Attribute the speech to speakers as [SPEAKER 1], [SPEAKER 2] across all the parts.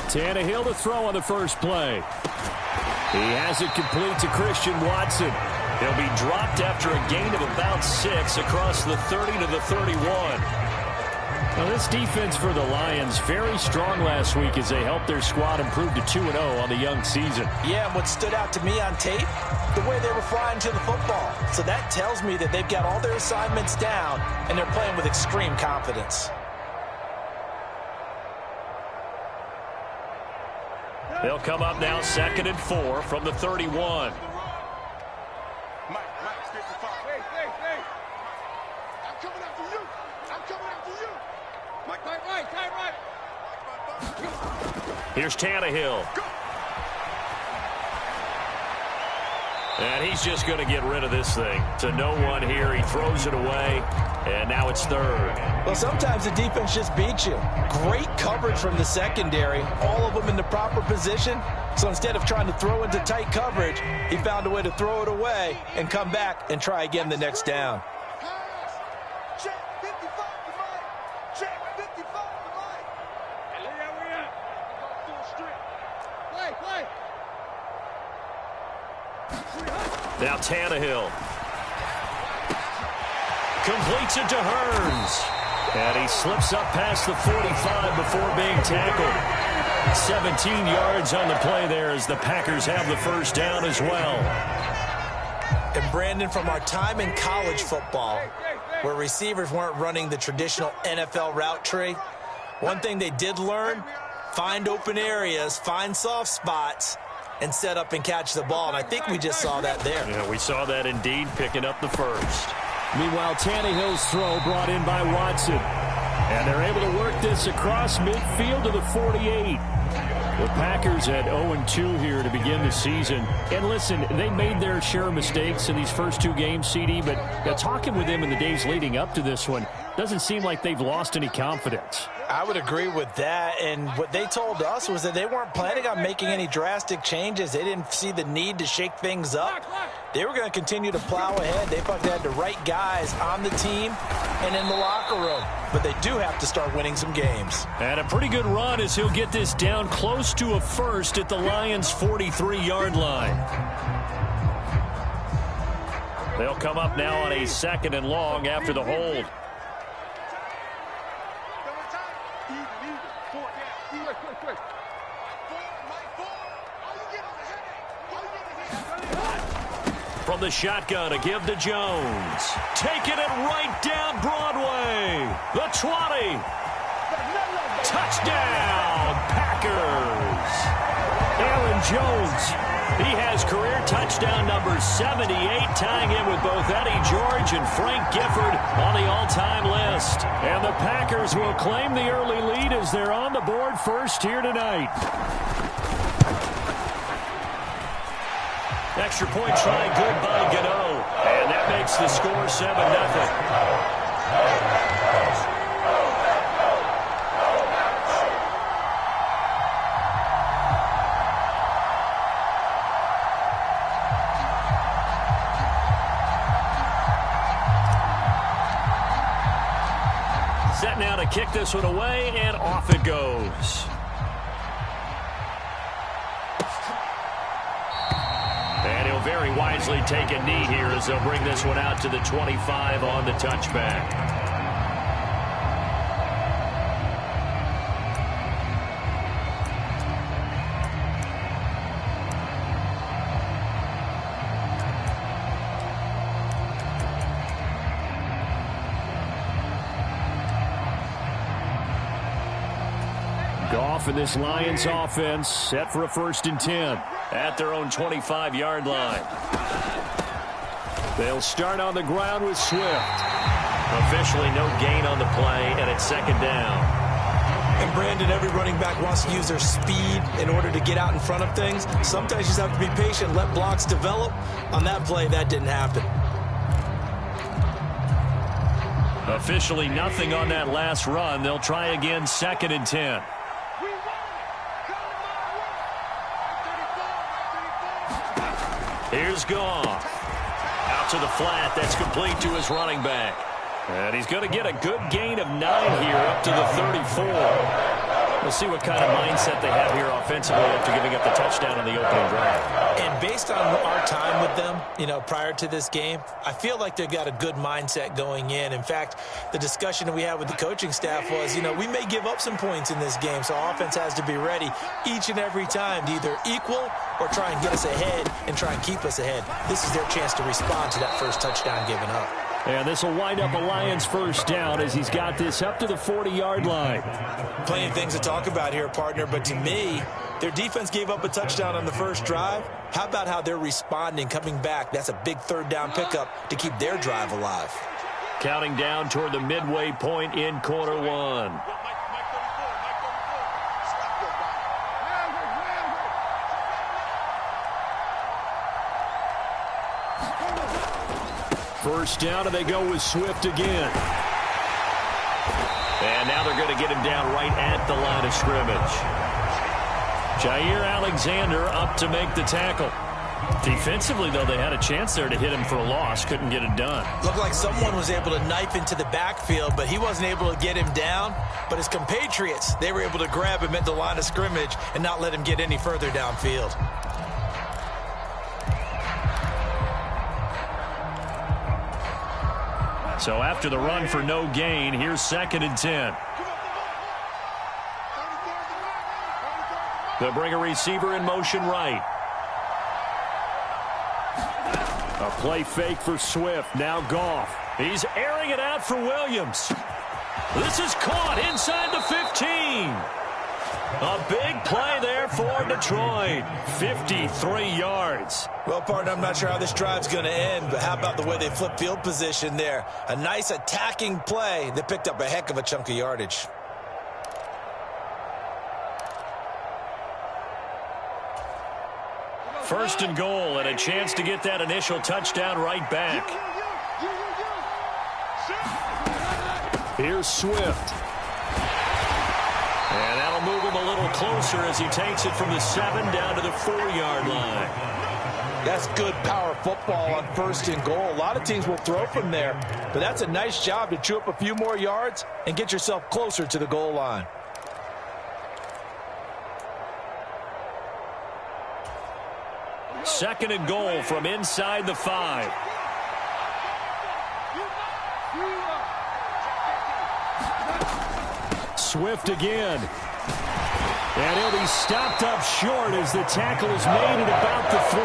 [SPEAKER 1] Tannehill to throw on the first play. He has it complete to Christian Watson. He'll be dropped after a gain of about 6 across the 30 to the 31. Now, this defense for the Lions, very strong last week as they helped their squad improve to 2-0 on the young season.
[SPEAKER 2] Yeah, and what stood out to me on tape, the way they were flying to the football. So that tells me that they've got all their assignments down, and they're playing with extreme confidence.
[SPEAKER 1] They'll come up now 2nd and 4 from the 31. Here's Tannehill. And he's just going to get rid of this thing. To no one here. He throws it away. And now it's 3rd.
[SPEAKER 2] Well, sometimes the defense just beats you. Great coverage from the secondary. All of them in the proper position. So instead of trying to throw into tight coverage, he found a way to throw it away and come back and try again the next down.
[SPEAKER 1] Now Tannehill. Completes it to Hurns. And he slips up past the 45 before being tackled. 17 yards on the play there as the Packers have the first down as well.
[SPEAKER 2] And Brandon, from our time in college football, where receivers weren't running the traditional NFL route tree, one thing they did learn, find open areas, find soft spots, and set up and catch the ball. And I think we just saw that there.
[SPEAKER 1] Yeah, we saw that indeed, picking up the first. Meanwhile, Tannehill's throw brought in by Watson. And they're able to work this across midfield to the 48. The Packers at 0-2 here to begin the season. And listen, they made their share of mistakes in these first 2 games, CD, but talking with them in the days leading up to this one, doesn't seem like they've lost any confidence.
[SPEAKER 2] I would agree with that, and what they told us was that they weren't planning on making any drastic changes. They didn't see the need to shake things up. They were going to continue to plow ahead. They thought they had the right guys on the team and in the locker room, but they do have to start winning some games.
[SPEAKER 1] And a pretty good run as he'll get this down close to a first at the Lions' 43-yard line. They'll come up now on a 2nd and long after the hold. From the shotgun, a give to Jones. Taking it right down Broadway. The 20. Touchdown, Packers. Aaron Jones. He has career touchdown number 78, tying in with both Eddie George and Frank Gifford on the all-time list. And the Packers will claim the early lead as they're on the board first here tonight. Extra point try good by Gano. And that makes the score 7-0. Set now to kick this one away, and off it goes. And he'll very wisely take a knee here as they'll bring this one out to the 25 on the touchback. Goff and this Lions offense set for a 1st and 10 at their own 25-yard line. They'll start on the ground with Swift. Officially no gain on the play, and it's 2nd down.
[SPEAKER 2] And Brandon, every running back wants to use their speed in order to get out in front of things. Sometimes you just have to be patient, let blocks develop. On that play, that didn't happen.
[SPEAKER 1] Officially nothing on that last run. They'll try again, 2nd and 10. Here's Goff. Out to the flat. That's complete to his running back. And he's going to get a good gain of 9 here up to the 34. We'll see what kind of mindset they have here offensively after giving up the touchdown on the opening drive.
[SPEAKER 2] And based on our time with them, prior to this game, I feel like they've got a good mindset going in. In fact, the discussion that we had with the coaching staff was, we may give up some points in this game, so offense has to be ready each and every time to either equal or try and get us ahead and try and keep us ahead. This is their chance to respond to that first touchdown given up.
[SPEAKER 1] And this will wind up a Lions first down as he's got this up to the 40-yard line.
[SPEAKER 2] Plenty of things to talk about here, partner, but to me, their defense gave up a touchdown on the first drive. How about how they're responding, coming back? That's a big third down pickup to keep their drive alive.
[SPEAKER 1] Counting down toward the midway point in quarter one. First down, and they go with Swift again. And now they're going to get him down right at the line of scrimmage. Jair Alexander up to make the tackle. Defensively, though, they had a chance there to hit him for a loss. Couldn't get it done.
[SPEAKER 2] Looked like someone was able to knife into the backfield, but he wasn't able to get him down. But his compatriots, they were able to grab him at the line of scrimmage and not let him get any further downfield.
[SPEAKER 1] So after the run for no gain, here's 2nd and 10. They'll bring a receiver in motion right. A play fake for Swift. Now Goff. He's airing it out for Williams. This is caught inside the 15. A big play there for Detroit. 53 yards.
[SPEAKER 2] Well, partner, I'm not sure how this drive's going to end, but how about the way they flip field position there? A nice attacking play that picked up a heck of a chunk of yardage.
[SPEAKER 1] First and goal, and a chance to get that initial touchdown right back. Here's Swift. And that'll move him a little closer as he takes it from the 7 down to the 4-yard line.
[SPEAKER 2] That's good power football on first and goal. A lot of teams will throw from there, but that's a nice job to chew up a few more yards and get yourself closer to the goal line.
[SPEAKER 1] Second and goal from inside the 5. Swift again. And he'll be stopped up short as the tackle is made at about the 3.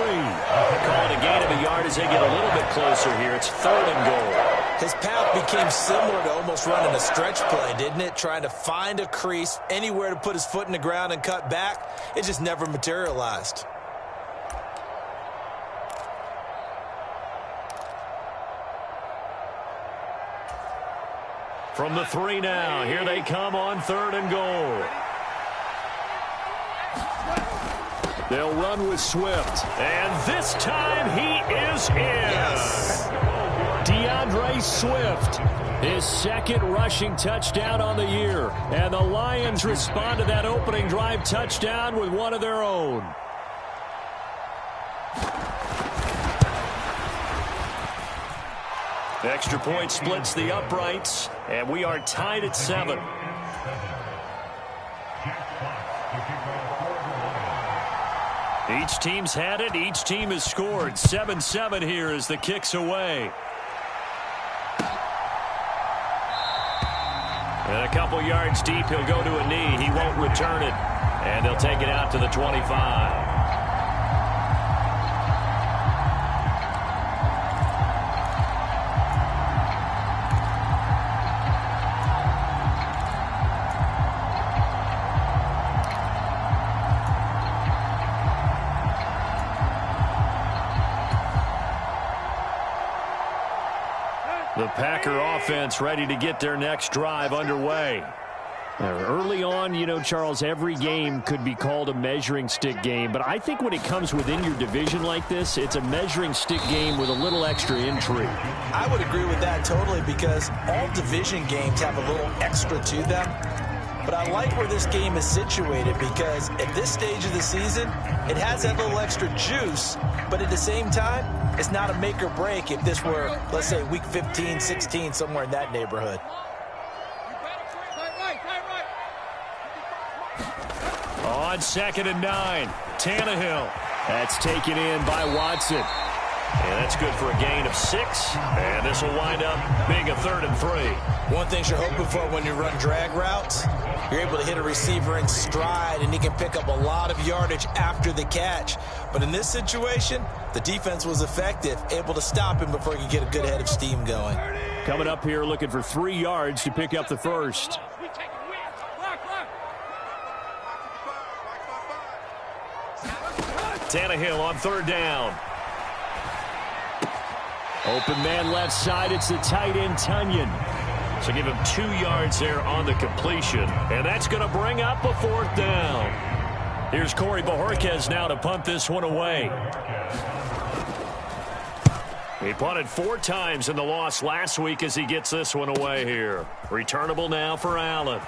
[SPEAKER 1] Call it a gain of a yard as they get a little bit closer here. It's 3rd and goal.
[SPEAKER 2] His path became similar to almost running a stretch play, didn't it? Trying to find a crease, anywhere to put his foot in the ground and cut back. It just never materialized.
[SPEAKER 1] From the 3 now, here they come on 3rd and goal. They'll run with Swift. And this time he is in.
[SPEAKER 2] Yes.
[SPEAKER 1] DeAndre Swift, his 2nd rushing touchdown on the year. And the Lions respond to that opening drive touchdown with one of their own. The extra point splits the uprights, and we are tied at 7. Each team's had it. Each team has scored. 7-7 here as the kick's away. And a couple yards deep, he'll go to a knee. He won't return it. And they'll take it out to the 25. The Packer offense ready to get their next drive underway. Early on, Charles, every game could be called a measuring stick game, but I think when it comes within your division like this, it's a measuring stick game with a little extra intrigue.
[SPEAKER 2] I would agree with that totally because all division games have a little extra to them. But I like where this game is situated because at this stage of the season, it has that little extra juice, but at the same time, it's not a make or break if this were, let's say, week 15, 16, somewhere in that neighborhood.
[SPEAKER 1] On 2nd and 9, Tannehill. That's taken in by Watson. And that's good for a gain of 6. And this will wind up being a 3rd and 3.
[SPEAKER 2] One thing you're hoping for when you run drag routes, you're able to hit a receiver in stride, and he can pick up a lot of yardage after the catch. But in this situation, the defense was effective, able to stop him before he could get a good head of steam going.
[SPEAKER 1] Coming up here looking for 3 yards to pick up the first. Tannehill on 3rd down. Open man left side. It's the tight end, Tunyon. So give him 2 yards there on the completion. And that's going to bring up a 4th down. Here's Corey Bojorquez now to punt this one away. He punted 4 times in the loss last week as he gets this one away here. Returnable now for Allen.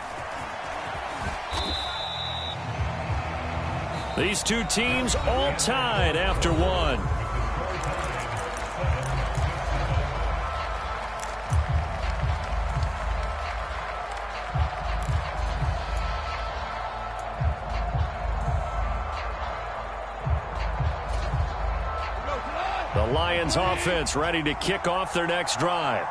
[SPEAKER 1] These two teams all tied after 1. The Lions offense ready to kick off their next drive.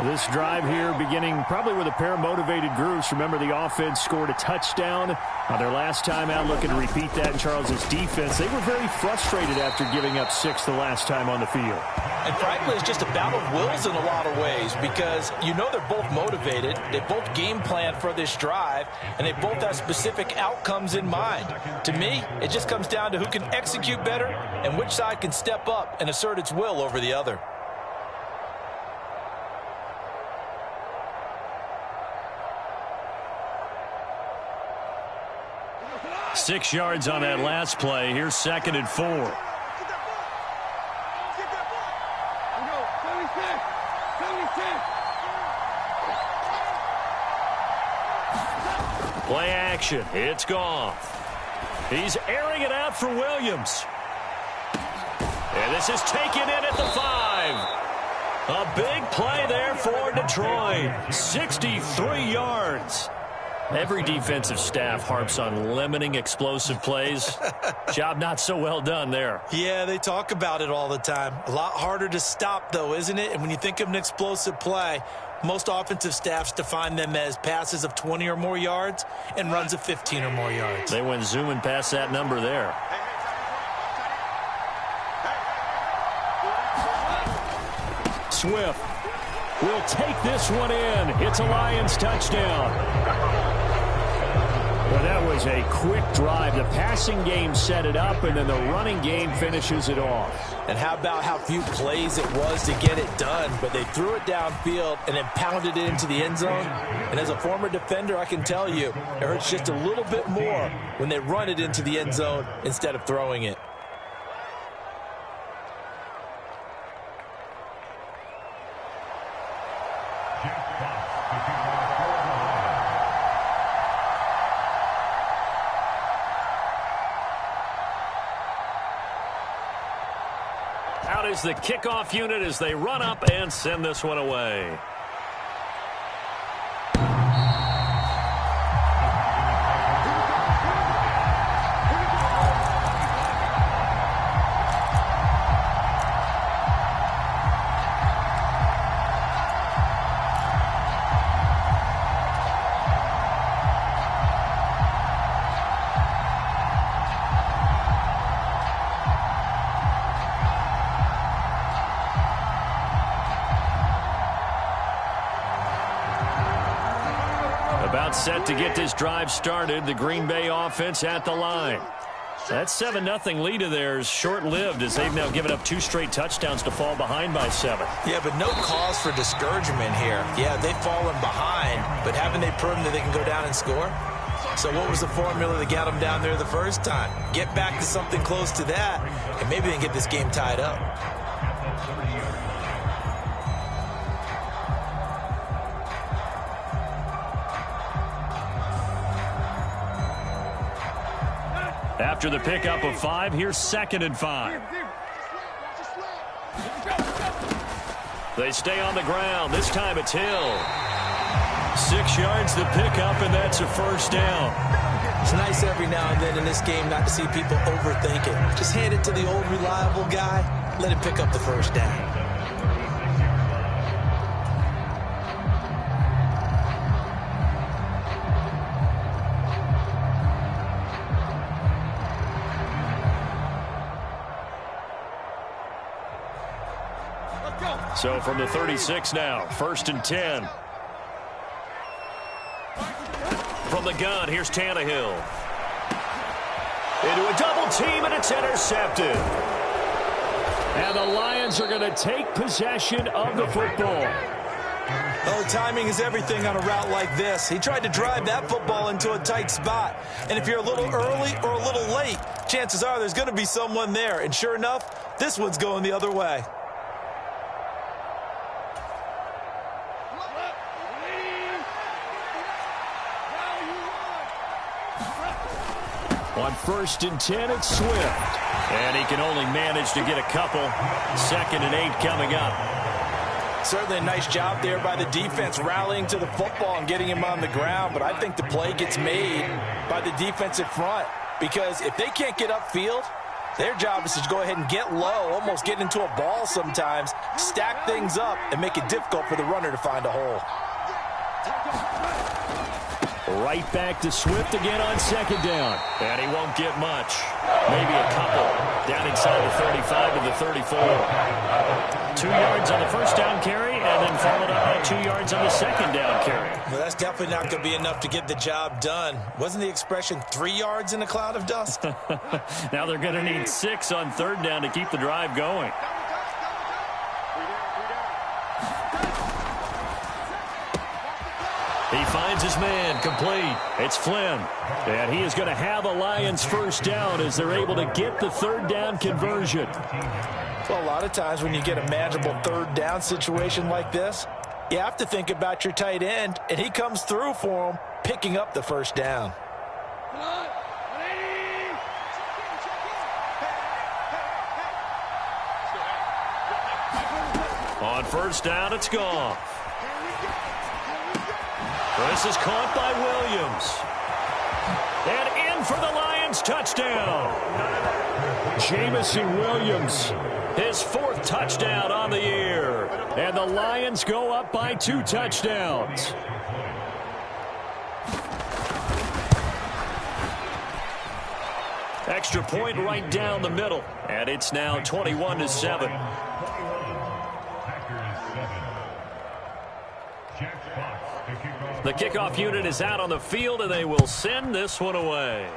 [SPEAKER 1] This drive here beginning probably with a pair of motivated groups. Remember, the offense scored a touchdown on their last time out, looking to repeat that in Charles's defense. They were very frustrated after giving up 6 the last time on the field.
[SPEAKER 2] And frankly, it's just a battle of wills in a lot of ways, because you know they're both motivated. They both game plan for this drive, and they both have specific outcomes in mind. To me, it just comes down to who can execute better and which side can step up and assert its will over the other.
[SPEAKER 1] Six yards on that last play. Here's 2nd and 4. Play action. It's Goff. He's airing it out for Williams. And this is taken in at the 5. A big play there for Detroit. 63 yards. Every defensive staff harps on limiting explosive plays. Job not so well done there.
[SPEAKER 2] Yeah, they talk about it all the time. A lot harder to stop, though, isn't it? And when you think of an explosive play, most offensive staffs define them as passes of 20 or more yards and runs of 15 or more yards.
[SPEAKER 1] They went zooming past that number there. Swift will take this one in. It's a Lions touchdown. Well, that was a quick drive. The passing game set it up, and then the running game finishes it off.
[SPEAKER 2] And how about how few plays it was to get it done, but they threw it downfield and then pounded it into the end zone. And as a former defender, I can tell you, it hurts just a little bit more when they run it into the end zone instead of throwing it.
[SPEAKER 1] Out is the kickoff unit as they run up and send this one away. About set to get this drive started. The Green Bay offense at the line. That 7-0 lead of theirs short-lived as they've now given up 2 straight touchdowns to fall behind by 7.
[SPEAKER 2] Yeah, but no cause for discouragement here. Yeah, they've fallen behind, but haven't they proven that they can go down and score? So what was the formula that got them down there the first time? Get back to something close to that, and maybe they can get this game tied up.
[SPEAKER 1] After the pickup of 5, here's 2nd and 5. They stay on the ground. This time it's Hill. 6 yards to pick up, and that's a first down.
[SPEAKER 2] It's nice every now and then in this game not to see people overthink it. Just hand it to the old reliable guy, let him pick up the first down.
[SPEAKER 1] So from the 36 now, 1st and 10. From the gun, here's Tannehill. Into a double team, and it's intercepted. And the Lions are going to take possession of the football.
[SPEAKER 2] Oh, timing is everything on a route like this. He tried to drive that football into a tight spot. And if you're a little early or a little late, chances are there's going to be someone there. And sure enough, this one's going the other way.
[SPEAKER 1] On 1st and 10, it's Swift. And he can only manage to get a couple. 2nd and 8 coming up.
[SPEAKER 2] Certainly a nice job there by the defense rallying to the football and getting him on the ground. But I think the play gets made by the defensive front. Because if they can't get upfield, their job is to go ahead and get low, almost get into a ball sometimes, stack things up, and make it difficult for the runner to find a hole.
[SPEAKER 1] Right back to Swift again on 2nd down. And he won't get much. Maybe a couple. Down inside the 35 to the 34. 2 yards on the 1st down carry, and then followed up by 2 yards on the 2nd down carry.
[SPEAKER 2] Well, that's definitely not going to be enough to get the job done. Wasn't the expression 3 yards in a cloud of dust?
[SPEAKER 1] Now they're going to need 6 on 3rd down to keep the drive going. He finds his man, complete. It's Flynn. And he is going to have a Lions 1st down as they're able to get the 3rd down conversion.
[SPEAKER 2] Well, a lot of times when you get a manageable 3rd down situation like this, you have to think about your tight end, and he comes through for him, picking up the 1st down.
[SPEAKER 1] On 1st down, it's gone. This is caught by Williams. And in for the Lions touchdown. Jamison Williams, his 4th touchdown on the year. And the Lions go up by 2 touchdowns. Extra point right down the middle. And it's now 21-7. The kickoff unit is out on the field, and they will send this one away.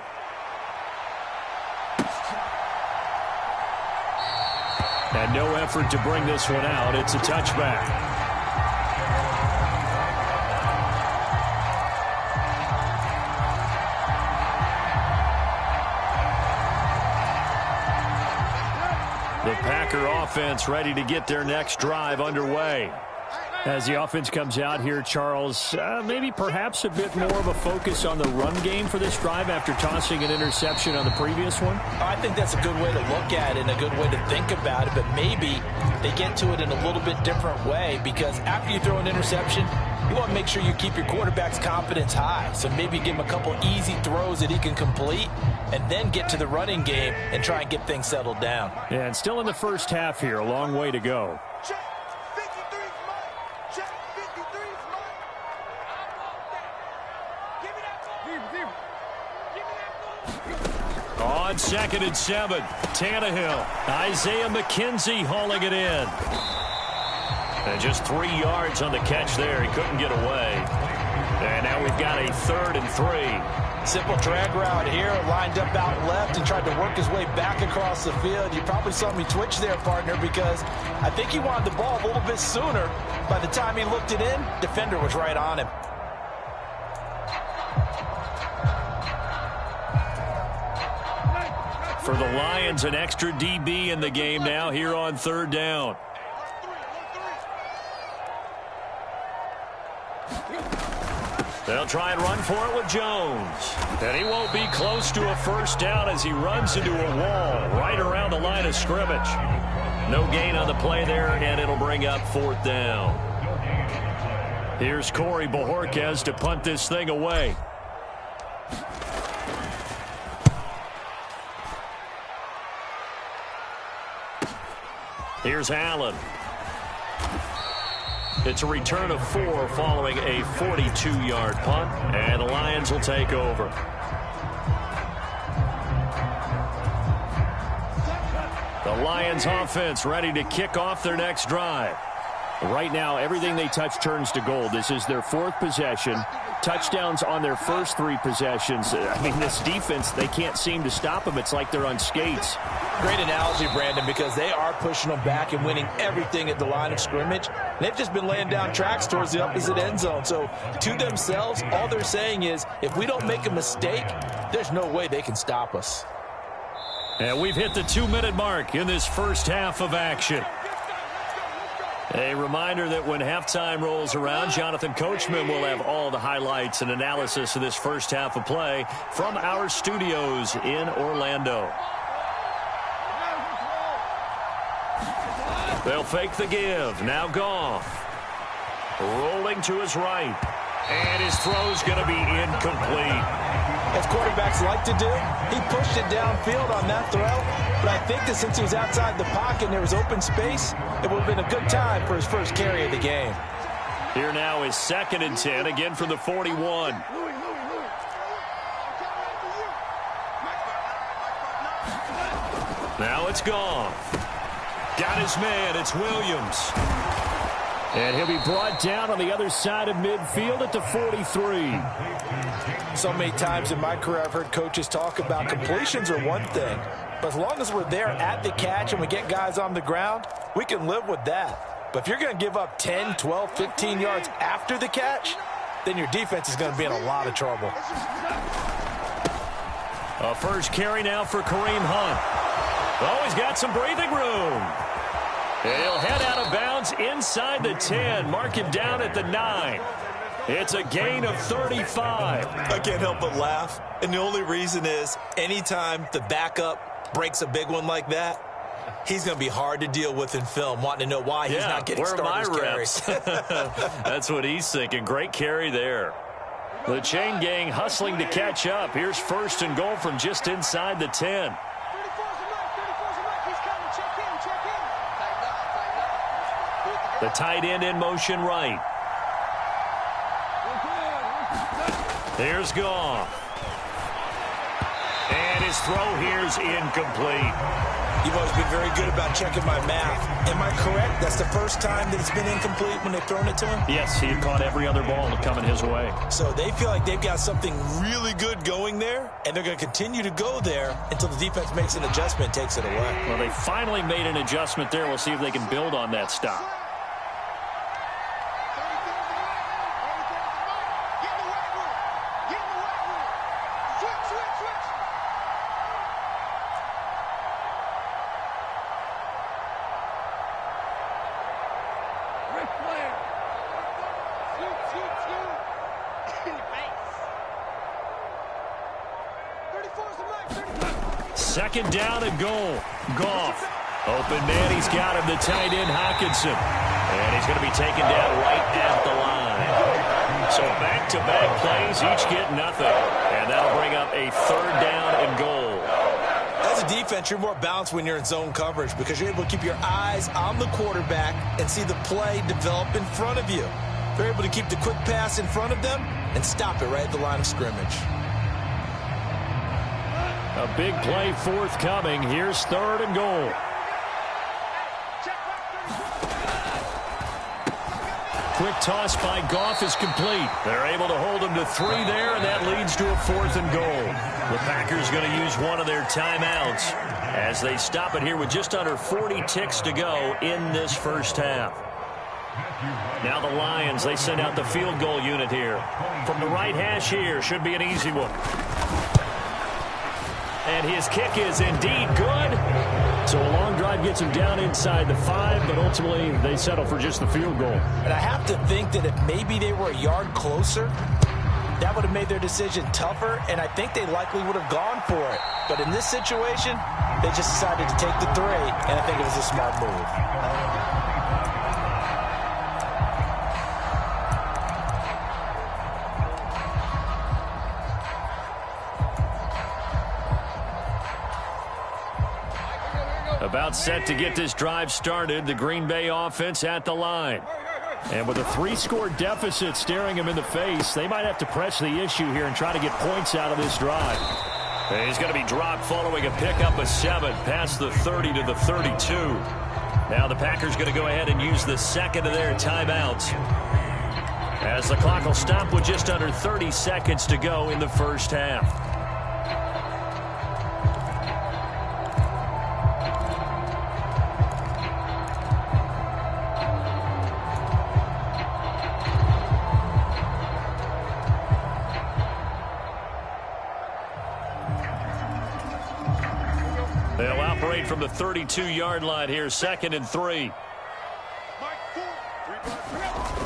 [SPEAKER 1] And no effort to bring this one out. It's a touchback. The Packer offense ready to get their next drive underway. As the offense comes out here, Charles, maybe perhaps a bit more of a focus on the run game for this drive after tossing an interception on the previous one?
[SPEAKER 2] I think that's a good way to look at it and a good way to think about it, but maybe they get to it in a little bit different way, because after you throw an interception, you want to make sure you keep your quarterback's confidence high. So maybe give him a couple easy throws that he can complete and then get to the running game and try and get things settled down.
[SPEAKER 1] Yeah, and still in the first half here, a long way to go. On 2nd and 7, Tannehill. Isaiah McKenzie hauling it in. And just 3 yards on the catch there. He couldn't get away. And now we've got a 3rd and 3.
[SPEAKER 2] Simple drag route here, lined up out left and tried to work his way back across the field. You probably saw me twitch there, partner, because I think he wanted the ball a little bit sooner. By the time he looked it in, defender was right on him.
[SPEAKER 1] For the Lions, an extra DB in the game now here on 3rd down. They'll try and run for it with Jones. And he won't be close to a 1st down as he runs into a wall right around the line of scrimmage. No gain on the play there, and it'll bring up 4th down. Here's Corey Bojorquez to punt this thing away. Here's Allen. It's a return of 4 following a 42-yard punt, and the Lions will take over. The Lions offense ready to kick off their next drive. Right now, everything they touch turns to gold. This is their 4th possession. Touchdowns on their first 3 possessions. I mean, this defense, they can't seem to stop them. It's like they're on skates.
[SPEAKER 2] Great analogy, Brandon, because they are pushing them back and winning everything at the line of scrimmage. They've just been laying down tracks towards the opposite end zone. So to themselves, all they're saying is, if we don't make a mistake, there's no way they can stop us.
[SPEAKER 1] And we've hit the 2-minute mark in this first half of action. A reminder that when halftime rolls around, Jonathan Coachman will have all the highlights and analysis of this first half of play from our studios in Orlando. They'll fake the give. Now Goff. Rolling to his right. And his throw's going to be incomplete.
[SPEAKER 2] As quarterbacks like to do, he pushed it downfield on that throw. But I think that since he was outside the pocket and there was open space, it would have been a good time for his first carry of the game.
[SPEAKER 1] Here now is 2nd and 10, again from the 41. Now it's Goff. Got his man. It's Williams. And he'll be brought down on the other side of midfield at the 43.
[SPEAKER 2] So many times in my career I've heard coaches talk about completions are one thing. But as long as we're there at the catch and we get guys on the ground, we can live with that. But if you're going to give up 10, 12, 15 yards after the catch, then your defense is going to be in a lot of trouble.
[SPEAKER 1] A first carry now for Kareem Hunt. Oh, he's got some breathing room. He'll head out of bounds inside the 10. Mark him down at the 9. It's a gain of 35.
[SPEAKER 2] I can't help but laugh. And the only reason is anytime the backup breaks a big one like that, he's going to be hard to deal with in film, wanting to know why he's not getting starters carries.
[SPEAKER 1] That's what he's thinking. Great carry there. The chain gang hustling to catch up. Here's 1st and goal from just inside the 10. The tight end in motion right. There's Goff. And his throw here's incomplete.
[SPEAKER 2] You've always been very good about checking my math. Am I correct? That's the first time that it's been incomplete when they've thrown it to him?
[SPEAKER 1] Yes, he had caught every other ball coming his way.
[SPEAKER 2] So they feel like they've got something really good going there, and they're going to continue to go there until the defense makes an adjustment and takes it away.
[SPEAKER 1] Well, they finally made an adjustment there. We'll see if they can build on that stop. Second down and goal. Goff. Open man. He's got him. The tight end, Hockenson. And he's going to be taken down right at the line. So back-to-back plays, each get nothing. And that'll bring up a 3rd down and goal.
[SPEAKER 2] As a defense, you're more balanced when you're in zone coverage because you're able to keep your eyes on the quarterback and see the play develop in front of you. They're able to keep the quick pass in front of them and stop it right at the line of scrimmage.
[SPEAKER 1] A big play forthcoming. Here's 3rd and goal. Quick toss by Goff is complete. They're able to hold him to 3 there, and that leads to a 4th and goal. The Packers going to use one of their timeouts as they stop it here with just under 40 ticks to go in this first half. Now the Lions, they send out the field goal unit here. From the right hash here, should be an easy one. And his kick is indeed good. So a long drive gets him down inside the 5, but ultimately they settle for just the field goal.
[SPEAKER 2] And I have to think that if maybe they were a yard closer, that would have made their decision tougher, and I think they likely would have gone for it. But in this situation, they just decided to take the 3, and I think it was a smart move.
[SPEAKER 1] About set to get this drive started, the Green Bay offense at the line. And with a 3-score deficit staring him in the face, they might have to press the issue here and try to get points out of this drive. He's going to be dropped following a pickup of 7 past the 30 to the 32. Now the Packers going to go ahead and use the second of their timeouts, as the clock will stop with just under 30 seconds to go in the first half. They'll operate from the 32-yard line here, 2nd and 3.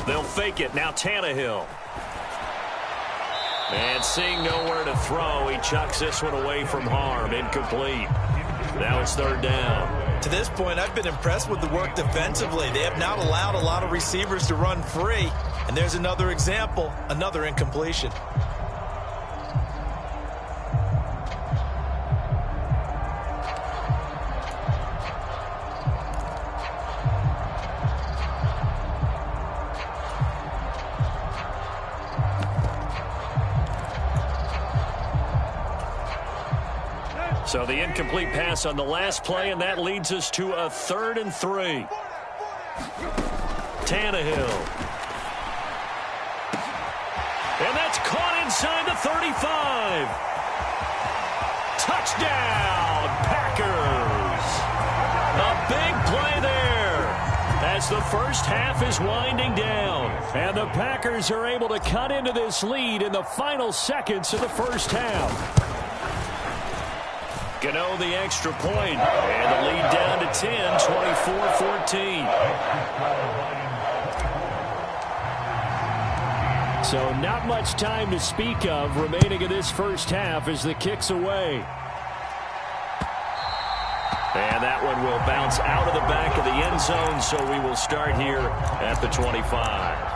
[SPEAKER 1] They'll fake it. Now Tannehill. And seeing nowhere to throw, he chucks this one away from harm. Incomplete. Now it's 3rd down.
[SPEAKER 2] To this point, I've been impressed with the work defensively. They have not allowed a lot of receivers to run free. And there's another example, another incompletion.
[SPEAKER 1] So the incomplete pass on the last play, and that leads us to a 3rd and 3. Tannehill. And that's caught inside the 35. Touchdown, Packers. A big play there as the first half is winding down. And the Packers are able to cut into this lead in the final seconds of the first half. Gano the extra point, and the lead down to 10, 24-14. So not much time to speak of remaining in this first half as the kick's away. And that one will bounce out of the back of the end zone, so we will start here at the 25.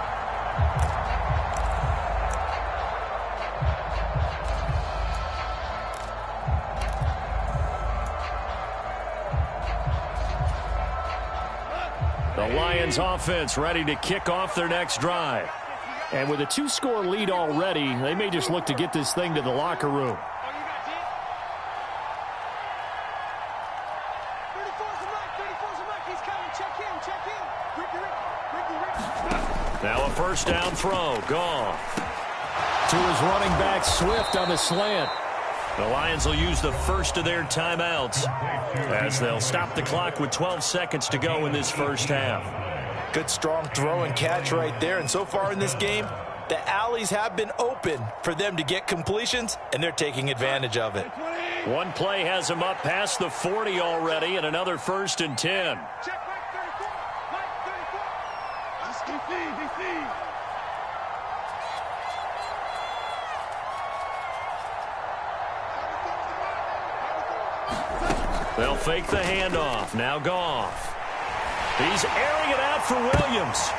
[SPEAKER 1] The Lions offense ready to kick off their next drive. And with a 2-score lead already, they may just look to get this thing to the locker room. Now a first down throw. Goff. To his running back, Swift on the slant. The Lions will use the first of their timeouts as they'll stop the clock with 12 seconds to go in this first half.
[SPEAKER 2] Good strong throw and catch right there. And so far in this game, the alleys have been open for them to get completions, and they're taking advantage of it.
[SPEAKER 1] One play has them up past the 40 already, and another 1st and 10. They'll fake the handoff. Now Goff. He's airing it out for Williams.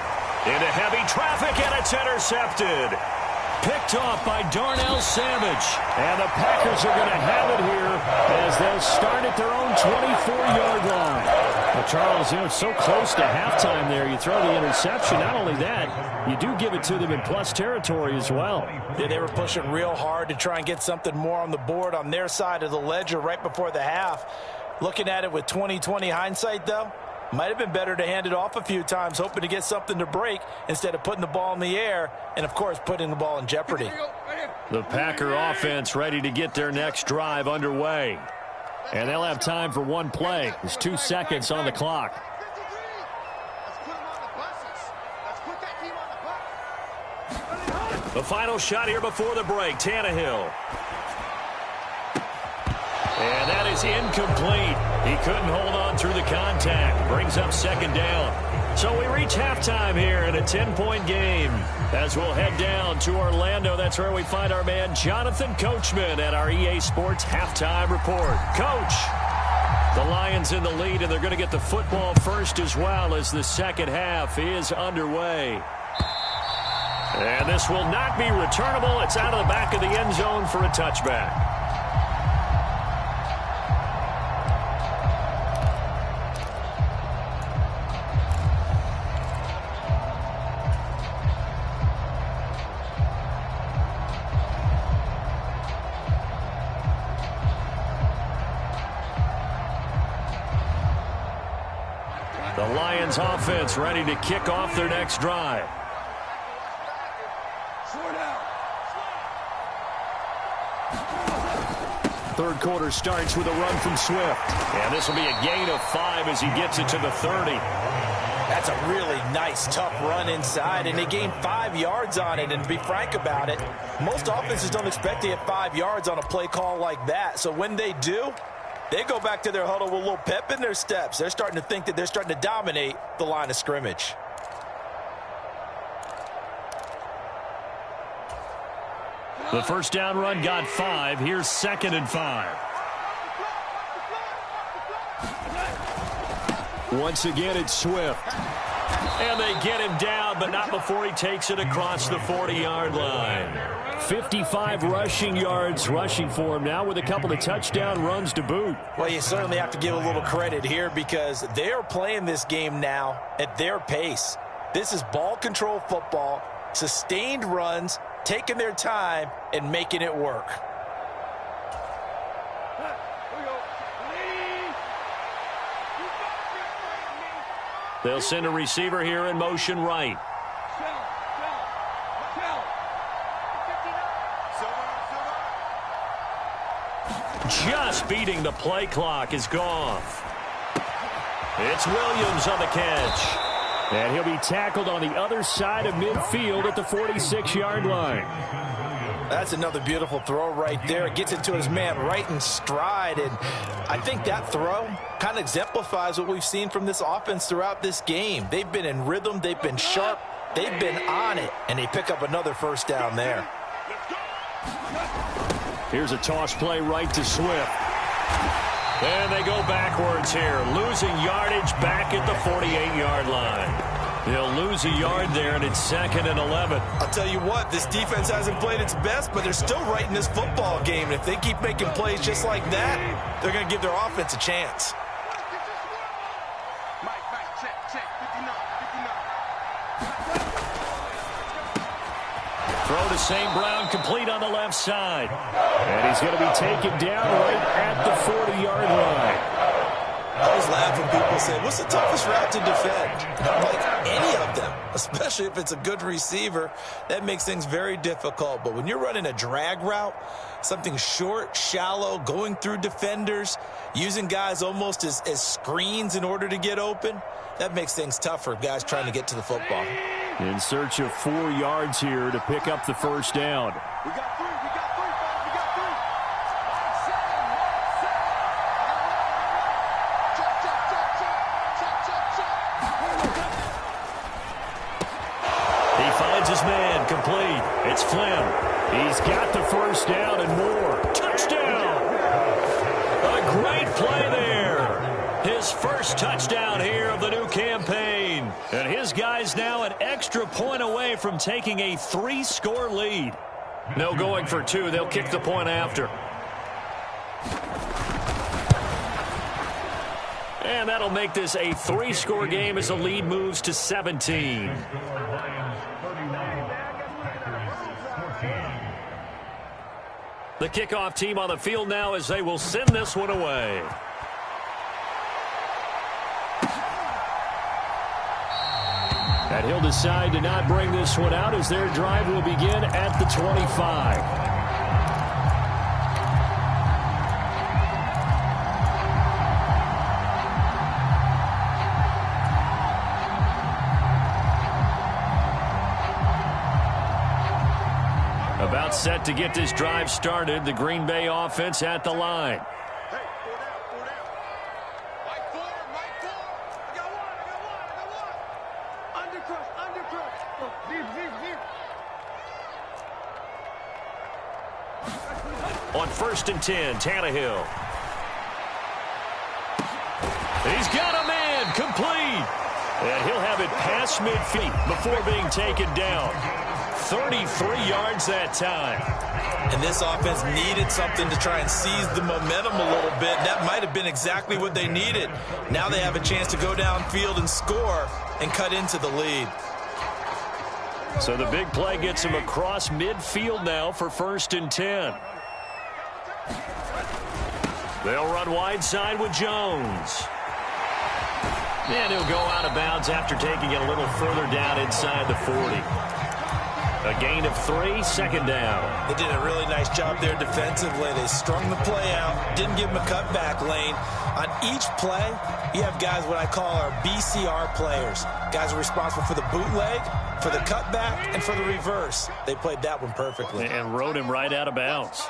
[SPEAKER 1] Into heavy traffic, and it's intercepted. Picked off by Darnell Savage. And the Packers are going to have it here as they'll start at their own 24-yard line. Well, Charles, it's so close to halftime there. You throw the interception. Not only that, you do give it to them in plus territory as well.
[SPEAKER 2] Yeah, they were pushing real hard to try and get something more on the board on their side of the ledger right before the half. Looking at it with 20/20 hindsight, though, might have been better to hand it off a few times, hoping to get something to break instead of putting the ball in the air and, of course, putting the ball in jeopardy.
[SPEAKER 1] The Packer offense ready to get their next drive underway. And they'll have time for one play. There's 2 seconds on the clock. The final shot here before the break, Tannehill. And that is incomplete. He couldn't hold on through the contact. Brings up 2nd down. So we reach halftime here in a 10-point game. As we'll head down to Orlando, that's where we find our man Jonathan Coachman at our EA Sports Halftime Report. Coach, the Lions in the lead, and they're going to get the football first as well as the second half is underway. And this will not be returnable. It's out of the back of the end zone for a touchback. The Lions offense ready to kick off their next drive. Third quarter starts with a run from Swift. And this will be a gain of 5 as he gets it to the 30.
[SPEAKER 2] That's a really nice, tough run inside, and they gained 5 yards on it. And to be frank about it, most offenses don't expect to get 5 yards on a play call like that. So when they do, they go back to their huddle with a little pep in their steps. They're starting to think that they're starting to dominate the line of scrimmage.
[SPEAKER 1] The first down run got 5. Here's 2nd and 5. Once again, it's Swift. And they get him down, but not before he takes it across the 40-yard line. 55 rushing yards rushing for him now with a couple of touchdown runs to boot.
[SPEAKER 2] Well, you certainly have to give a little credit here because they are playing this game now at their pace. This is ball control football, sustained runs, taking their time and making it work.
[SPEAKER 1] They'll send a receiver here in motion right. Just beating the play clock is Goff. It's Williams on the catch. And he'll be tackled on the other side of midfield at the 46-yard line.
[SPEAKER 2] That's another beautiful throw right there. It gets into his man right in stride. And I think that throw kind of exemplifies what we've seen from this offense throughout this game. They've been in rhythm. They've been sharp. They've been on it. And they pick up another first down there.
[SPEAKER 1] Here's a toss play right to Swift. And they go backwards here, losing yardage back at the 48-yard line. They'll lose a yard there, and it's 2nd and 11.
[SPEAKER 2] I'll tell you what, this defense hasn't played its best, but they're still right in this football game. And if they keep making plays just like that, they're going to give their offense a chance.
[SPEAKER 1] Throw to St. Brown, complete on the left side. And he's going to be taken down right at the 40-yard line.
[SPEAKER 2] I always laugh when people say, what's the toughest route to defend? And I'm like, any of them, especially if it's a good receiver. That makes things very difficult. But when you're running a drag route, something short, shallow, going through defenders, using guys almost as screens in order to get open, that makes things tough for guys trying to get to the football.
[SPEAKER 1] In search of 4 yards here to pick up the first down.
[SPEAKER 3] We got 3, we got 3, we got 3.
[SPEAKER 1] He finds his man, complete. It's Flynn. He's got the first down and more. Touchdown! A great play there. His first touchdown here of the new campaign. And his guys now an extra point away from taking a 3-score lead. No going for 2. They'll kick the point after. And that'll make this a 3-score game as the lead moves to 17. The kickoff team on the field now as they will send this one away. And he'll decide to not bring this one out as their drive will begin at the 25. About set to get this drive started. The Green Bay offense at the line. On 1st and 10, Tannehill. He's got a man, complete. And he'll have it past midfield before being taken down. 33 yards that time.
[SPEAKER 2] And this offense needed something to try and seize the momentum a little bit. That might have been exactly what they needed. Now they have a chance to go downfield and score and cut into the lead.
[SPEAKER 1] So the big play gets him across midfield now for 1st and 10. They'll run wide side with Jones. And he'll go out of bounds after taking it a little further down inside the 40. A gain of 3, second down.
[SPEAKER 2] They did a really nice job there defensively. They strung the play out, didn't give him a cutback lane. On each play, you have guys what I call our BCR players. Guys are responsible for the bootleg, for the cutback, and for the reverse. They played that one perfectly.
[SPEAKER 1] And rode him right out of bounds.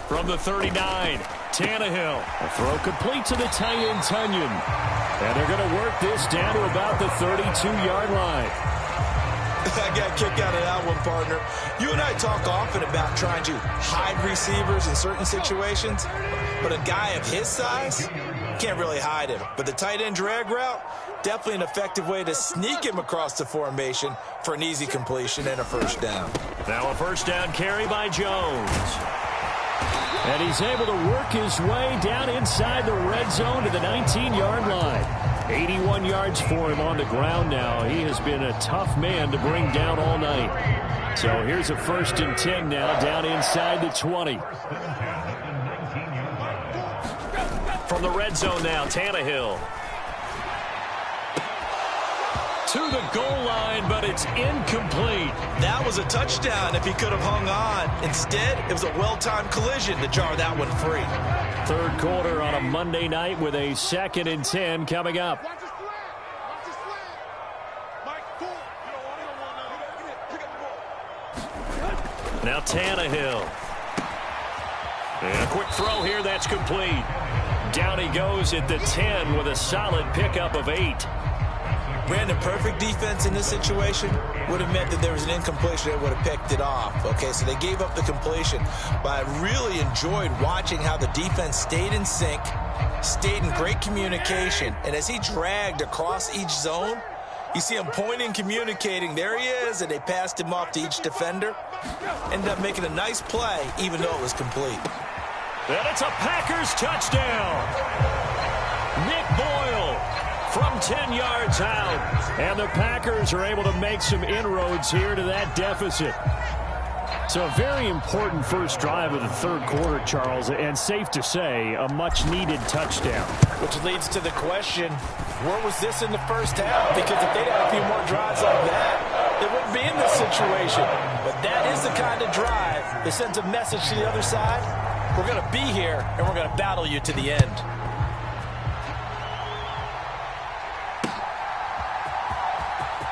[SPEAKER 1] From the 39, Tannehill. A throw complete to the tight end, Tunyon. And they're going to work this down to about the 32-yard line.
[SPEAKER 2] I got a kick out of that one, partner. You and I talk often about trying to hide receivers in certain situations, but a guy of his size can't really hide him. But the tight end drag route, definitely an effective way to sneak him across the formation for an easy completion and a first down.
[SPEAKER 1] Now a first down carry by Jones. And he's able to work his way down inside the red zone to the 19-yard line. 81 yards for him on the ground now. He has been a tough man to bring down all night. So here's a 1st and 10 now down inside the 20. From the red zone now, Tannehill. To the goal line, but it's incomplete.
[SPEAKER 2] That was a touchdown if he could have hung on. Instead, it was a well-timed collision to jar that one free.
[SPEAKER 1] Third quarter on a Monday night with a 2nd and 10 coming up. Now Tannehill. And a quick throw here, that's complete. Down he goes at the 10 with a solid pickup of 8.
[SPEAKER 2] Brandon, perfect defense in this situation would have meant that there was an incompletion that would have picked it off. Okay, so they gave up the completion. But I really enjoyed watching how the defense stayed in sync, stayed in great communication. And as he dragged across each zone, you see him pointing, communicating. There he is, and they passed him off to each defender. Ended up making a nice play, even though it was complete.
[SPEAKER 1] And it's a Packers touchdown. Nick Boyle from 10 yards out. And the Packers are able to make some inroads here to that deficit. So a very important first drive of the third quarter, Charles, and safe to say, a much-needed touchdown.
[SPEAKER 2] Which leads to the question, where was this in the first half? Because if they'd had a few more drives like that, they wouldn't be in this situation. But that is the kind of drive that sends a message to the other side. We're going to be here, and we're going to battle you to the end.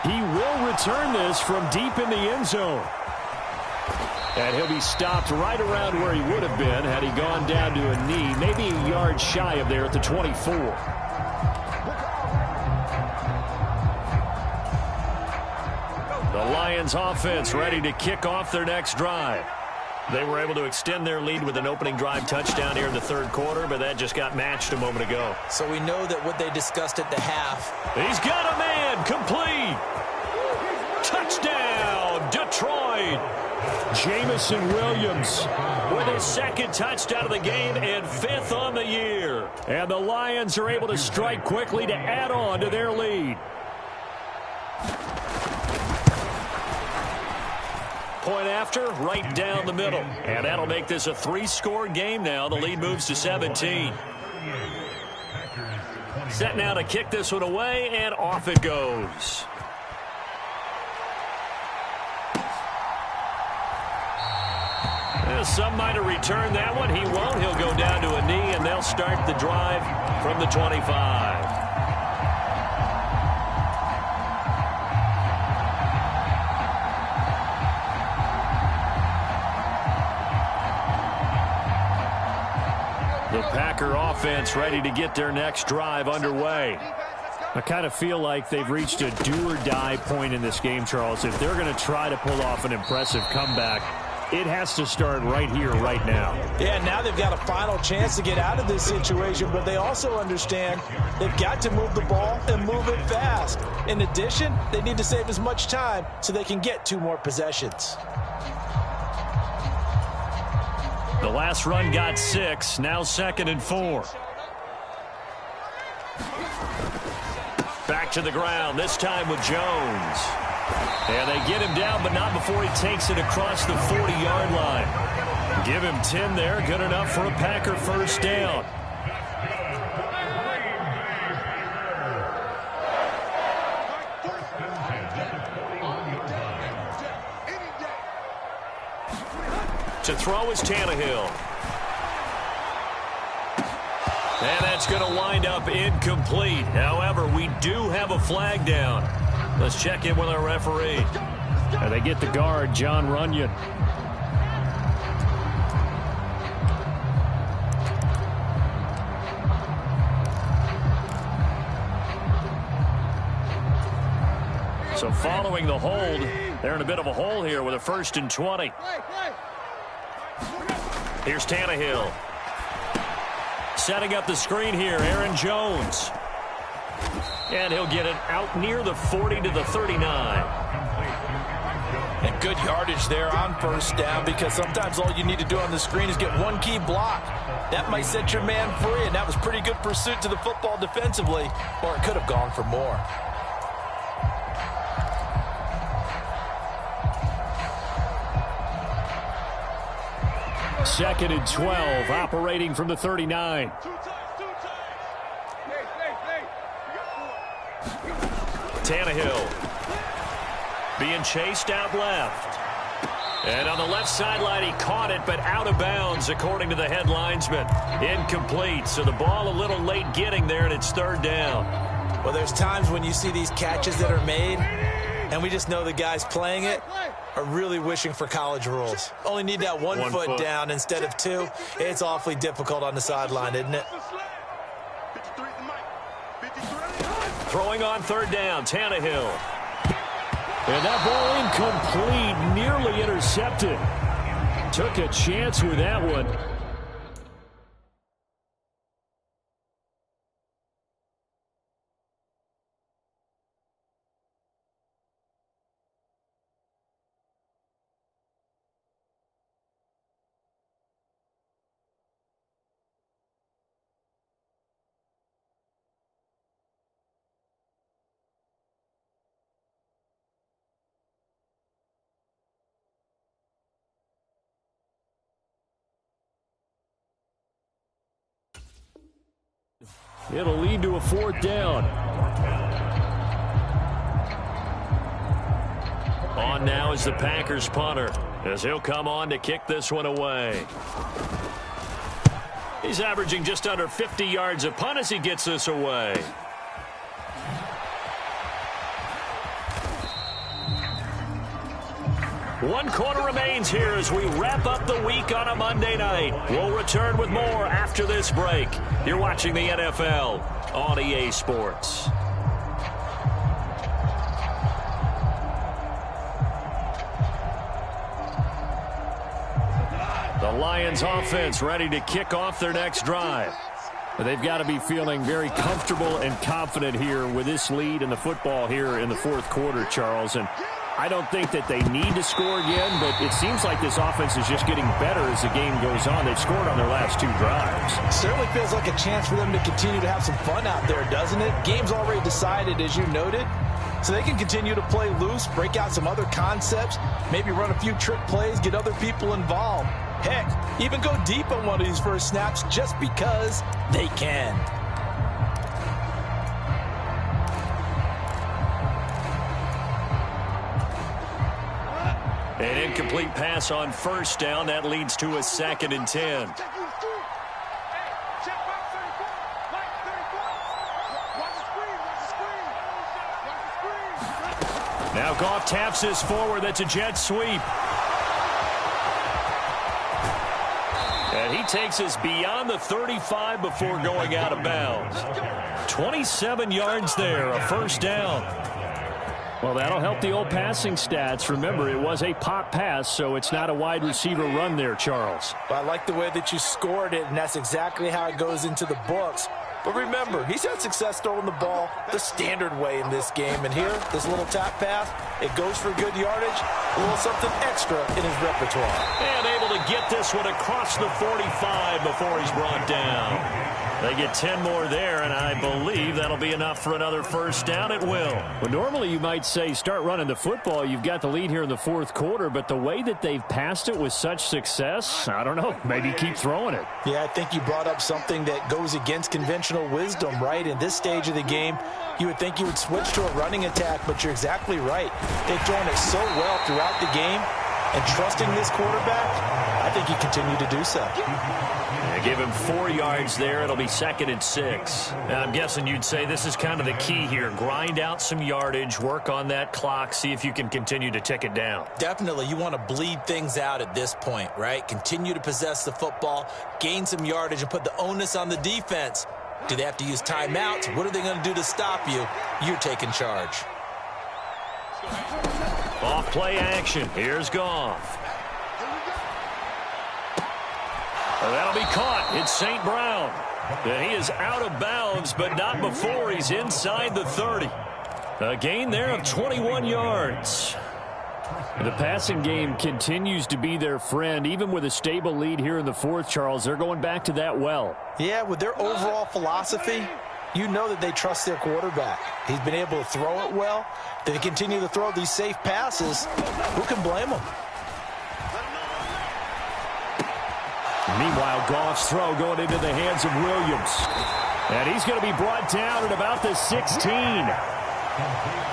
[SPEAKER 1] He will return this from deep in the end zone. And he'll be stopped right around where he would have been had he gone down to a knee, maybe a yard shy of there at the 24. The Lions offense ready to kick off their next drive. They were able to extend their lead with an opening drive touchdown here in the third quarter, but that just got matched a moment ago.
[SPEAKER 2] So we know that what they discussed at the half.
[SPEAKER 1] He's got a man, complete. Touchdown, Detroit. Jamison Williams with his 2nd touchdown of the game and 5th on the year. And the Lions are able to strike quickly to add on to their lead. Point after, right down the middle. And that'll make this a 3-score game now. The lead moves to 17. Set now to kick this one away, and off it goes. Some might have returned that one. He won't. He'll go down to a knee, and they'll start the drive from the 25. The Packer offense ready to get their next drive underway. I kind of feel like they've reached a do-or-die point in this game, Charles. If they're going to try to pull off an impressive comeback, it has to start right here, right now.
[SPEAKER 2] Yeah, now they've got a final chance to get out of this situation, but they also understand they've got to move the ball and move it fast. In addition, they need to save as much time so they can get 2 more possessions.
[SPEAKER 1] The last run got 6, now 2nd and 4. Back to the ground, this time with Jones. And they get him down, but not before he takes it across the 40-yard line. Give him 10 there, good enough for a Packer first down. To throw is Tannehill. And that's going to wind up incomplete. However, we do have a flag down. Let's check in with our referee.
[SPEAKER 4] And they get the guard, John Runyon.
[SPEAKER 1] So following the hold, they're in a bit of a hole here with a 1st and 20. Here's Tannehill. Setting up the screen here, Aaron Jones. And he'll get it out near the 40 to the 39.
[SPEAKER 2] And good yardage there on 1st down, because sometimes all you need to do on the screen is get one key block. That might set your man free, and that was pretty good pursuit to the football defensively, or it could have gone for more.
[SPEAKER 4] Second and 12, operating from the 39.
[SPEAKER 1] Tannehill being chased out left. And on the left sideline, he caught it, but out of bounds, according to the head linesman. Incomplete, so the ball a little late getting there, and it's 3rd down.
[SPEAKER 2] Well, there's times when you see these catches that are made, and we just know the guys playing it are really wishing for college rules. Only need that one foot down instead of 2. It's awfully difficult on the sideline, isn't it?
[SPEAKER 1] Throwing on 3rd down, Tannehill. And that ball incomplete, nearly intercepted. Took a chance with that one.
[SPEAKER 4] It'll lead to a 4th down.
[SPEAKER 1] On now is the Packers punter, as he'll come on to kick this one away. He's averaging just under 50 yards a punt as he gets this away. One quarter remains here as we wrap up the week on a Monday night. We'll return with more after this break. You're watching the NFL on EA Sports.
[SPEAKER 4] The Lions offense ready to kick off their next drive. But they've got to be feeling very comfortable and confident here with this lead in the football here in the 4th quarter, Charles. And I don't think that they need to score again, but it seems like this offense is just getting better as the game goes on. They've scored on their last 2 drives.
[SPEAKER 2] Certainly feels like a chance for them to continue to have some fun out there, doesn't it? Game's already decided, as you noted. So they can continue to play loose, break out some other concepts, maybe run a few trick plays, get other people involved. Heck, even go deep on one of these first snaps just because they can.
[SPEAKER 1] An incomplete pass on 1st down. That leads to a 2nd and 10. Now Goff taps this forward. That's a jet sweep. And he takes us beyond the 35 before going out of bounds. 27 yards there, a 1st down.
[SPEAKER 4] Well, that'll help the old passing stats. Remember, it was a pop pass, so it's not a wide receiver run there, Charles.
[SPEAKER 2] I like the way that you scored it, and that's exactly how it goes into the books. But remember, he's had success throwing the ball the standard way in this game. And here, this little tap pass, it goes for good yardage, a little something extra in his repertoire.
[SPEAKER 1] And able to get this one across the 45 before he's brought down. They get 10 more there, and I believe that'll be enough for another 1st down. It will.
[SPEAKER 4] Well, normally you might say start running the football. You've got the lead here in the 4th quarter, but the way that they've passed it with such success, I don't know, maybe keep throwing it.
[SPEAKER 2] Yeah, I think you brought up something that goes against conventional wisdom, right? In this stage of the game, you would think you would switch to a running attack, but you're exactly right. They've thrown it so well throughout the game. and trusting this quarterback, I think you continue to do so.
[SPEAKER 4] Yeah, give him 4 yards there. It'll be 2nd and 6. I'm guessing you'd say this is kind of the key here. Grind out some yardage, work on that clock, see if you can continue to tick it down.
[SPEAKER 2] Definitely, you want to bleed things out at this point, right? Continue to possess the football, gain some yardage, and put the onus on the defense. Do they have to use timeouts? What are they going to do to stop you? You're taking charge.
[SPEAKER 4] Off play action. Here's Goff. That'll be caught. It's St. Brown. And he is out of bounds, but not before he's inside the 30. A gain there of 21 yards. The passing game continues to be their friend. Even with a stable lead here in the 4th, Charles, they're going back to that well.
[SPEAKER 2] Yeah, with their overall philosophy, you know that they trust their quarterback. He's been able to throw it well. They continue to throw these safe passes. Who can blame them?
[SPEAKER 4] Meanwhile, Goff's throw going into the hands of Williams. And he's going to be brought down at about the 16.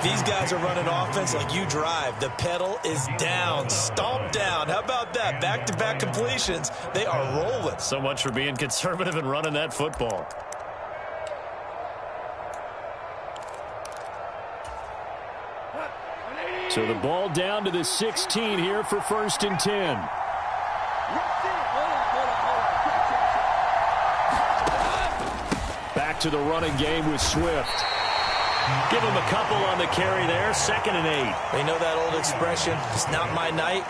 [SPEAKER 2] These guys are running offense like you drive. The pedal is down, stomp down. How about that? Back-to-back completions. They are rolling.
[SPEAKER 4] So much for being conservative and running that football. So the ball down to the 16 here for 1st and 10. Back to the running game with Swift. Give him a couple on the carry there. 2nd and 8.
[SPEAKER 2] They know that old expression, it's not my night.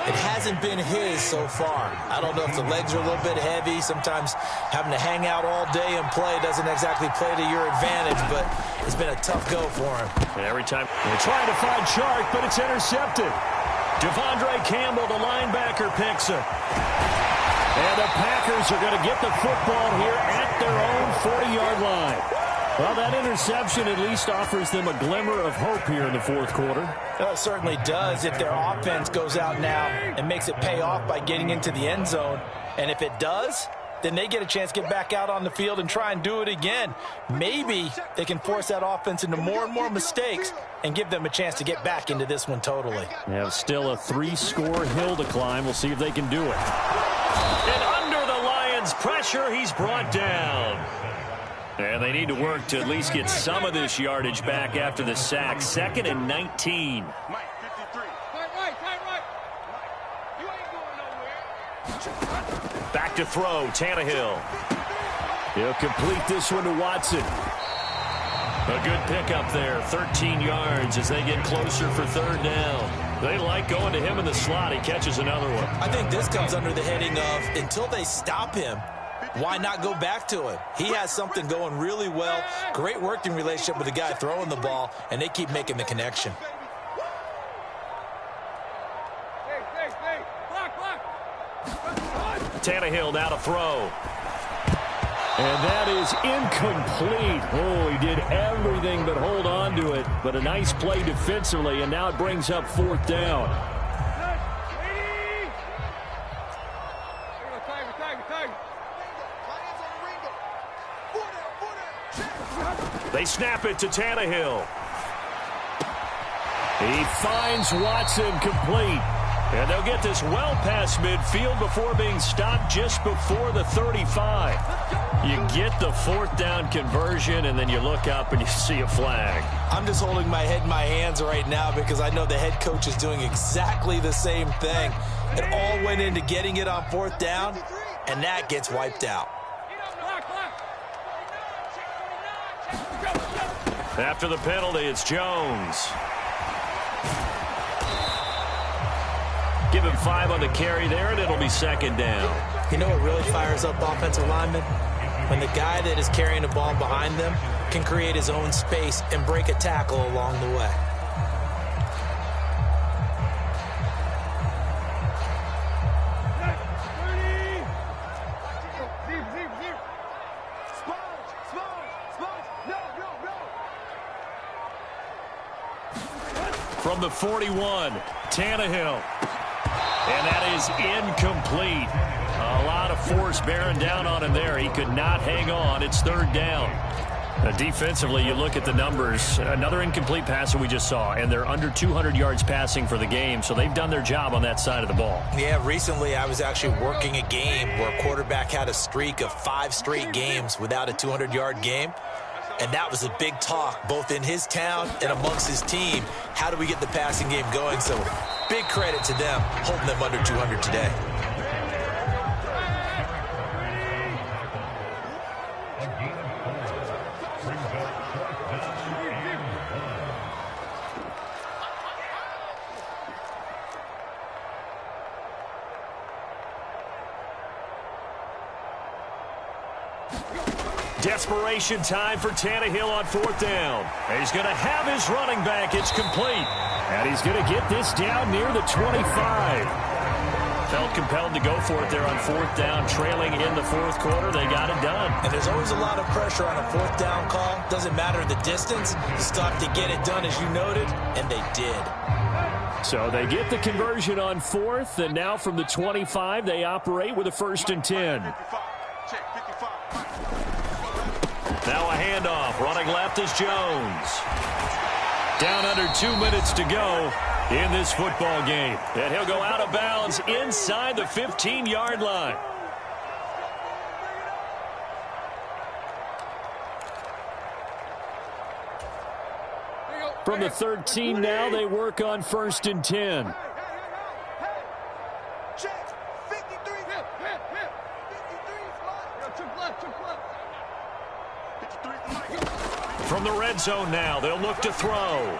[SPEAKER 2] It hasn't been his so far. I don't know if the legs are a little bit heavy. Sometimes having to hang out all day and play doesn't exactly play to your advantage, but it's been a tough go for him.
[SPEAKER 4] And every time they're trying to find Chark, but it's intercepted. Devondre Campbell, the linebacker, picks it. And the Packers are going to get the football here at their own 40-yard line. Well, that interception at least offers them a glimmer of hope here in the 4th quarter.
[SPEAKER 2] It certainly does if their offense goes out now and makes it pay off by getting into the end zone. And if it does, then they get a chance to get back out on the field and try and do it again. Maybe they can force that offense into more and more mistakes and give them a chance to get back into this one totally.
[SPEAKER 4] They have still a 3-score hill to climb. We'll see if they can do it. And under the Lions' pressure, he's brought down. And they need to work to at least get some of this yardage back after the sack. 2nd and 19. Back to throw, Tannehill. He'll complete this one to Watson. A good pickup there, 13 yards as they get closer for 3rd down. They like going to him in the slot. He catches another one.
[SPEAKER 2] I think this comes under the heading of until they stop him, why not go back to him? He has something going really well. Great working relationship with the guy throwing the ball, and they keep making the connection.
[SPEAKER 4] Tannehill now to throw. And that is incomplete. Oh, he did everything but hold on to it. But a nice play defensively, and now it brings up 4th down. They snap it to Tannehill. He finds Watson complete. And they'll get this well past midfield before being stopped just before the 35. You get the 4th down conversion, and then you look up and you see a flag.
[SPEAKER 2] I'm just holding my head in my hands right now because I know the head coach is doing exactly the same thing. It all went into getting it on 4th down, and that gets wiped out.
[SPEAKER 4] After the penalty, it's Jones. Give him 5 on the carry there, and it'll be 2nd down.
[SPEAKER 2] You know what really fires up offensive linemen? When the guy that is carrying the ball behind them can create his own space and break a tackle along the way.
[SPEAKER 4] From the 41, Tannehill. And that is incomplete. A lot of force bearing down on him there. He could not hang on. It's 3rd down. Defensively, you look at the numbers. Another incomplete pass that we just saw, and they're under 200 yards passing for the game, so they've done their job on that side of the ball.
[SPEAKER 2] Yeah, recently I was actually working a game where a quarterback had a streak of 5 straight games without a 200-yard game, and that was a big talk both in his town and amongst his team. How do we get the passing game going? So big credit to them holding them under 200 today.
[SPEAKER 4] Desperation time for Tannehill on 4th down. He's going to have his running back. It's complete. And he's going to get this down near the 25. Felt compelled to go for it there on 4th down, trailing in the 4th quarter. They got it done.
[SPEAKER 2] And there's always a lot of pressure on a 4th down call. Doesn't matter the distance. You still have to get it done, as you noted, and they did.
[SPEAKER 4] So they get the conversion on 4th, and now from the 25, they operate with a 1st and 10. Now a handoff. Running left is Jones. Down under 2 minutes to go in this football game. And he'll go out of bounds inside the 15-yard line. From the 13 now, they work on 1st and 10. From the red zone now, they'll look to throw.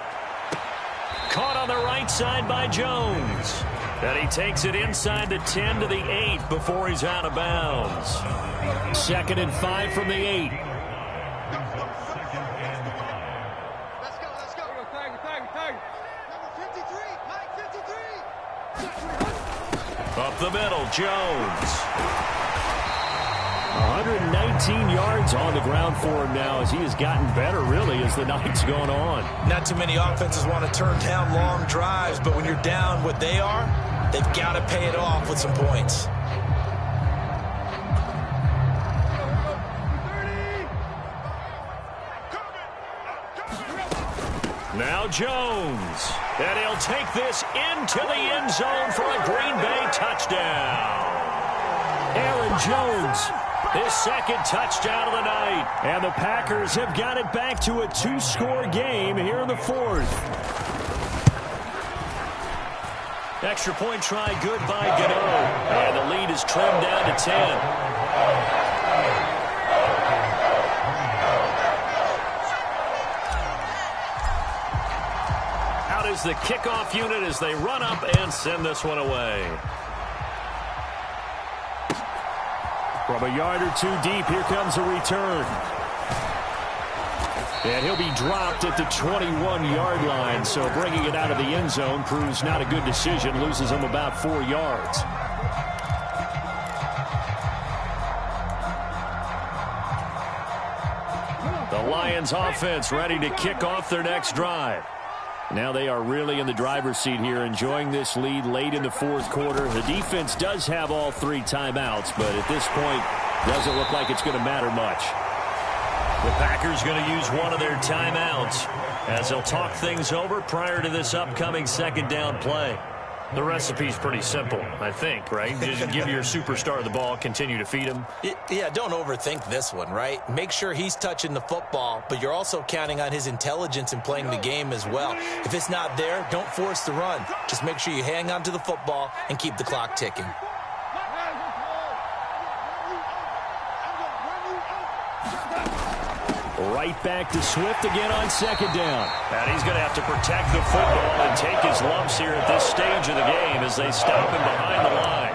[SPEAKER 4] Caught on the right side by Jones. And he takes it inside the 10 to the 8 before he's out of bounds. 2nd and 5 from the 8.
[SPEAKER 3] Let's go. Tag. Number 53, Mike 53.
[SPEAKER 4] Up the middle, Jones. 119 yards on the ground for him now as he has gotten better, really, as the night's gone on.
[SPEAKER 2] Not too many offenses want to turn down long drives, but when you're down what they are, they've got to pay it off with some points.
[SPEAKER 4] Now Jones. And he'll take this into the end zone for a Green Bay touchdown. Aaron Jones, his 2nd touchdown of the night. And the Packers have got it back to a 2-score game here in the 4th. Extra point try good by Gano. And the lead is trimmed down to 10. Is the kickoff unit as they run up and send this one away. From a yard or 2 deep, here comes a return. And he'll be dropped at the 21-yard line, so bringing it out of the end zone proves not a good decision, loses him about 4 yards. The Lions offense ready to kick off their next drive. Now they are really in the driver's seat here, enjoying this lead late in the 4th quarter. The defense does have all 3 timeouts, but at this point, doesn't look like it's going to matter much. The Packers going to use one of their timeouts as they'll talk things over prior to this upcoming 2nd down play. The recipe's pretty simple, I think, right? Just give your superstar the ball, continue to feed him.
[SPEAKER 2] Yeah, don't overthink this one, right? Make sure he's touching the football, but you're also counting on his intelligence in playing the game as well. If it's not there, don't force the run. Just make sure you hang on to the football and keep the clock ticking.
[SPEAKER 4] Right back to Swift again on 2nd down. And he's going to have to protect the football and take his lumps here at this stage of the game as they stop him behind the line.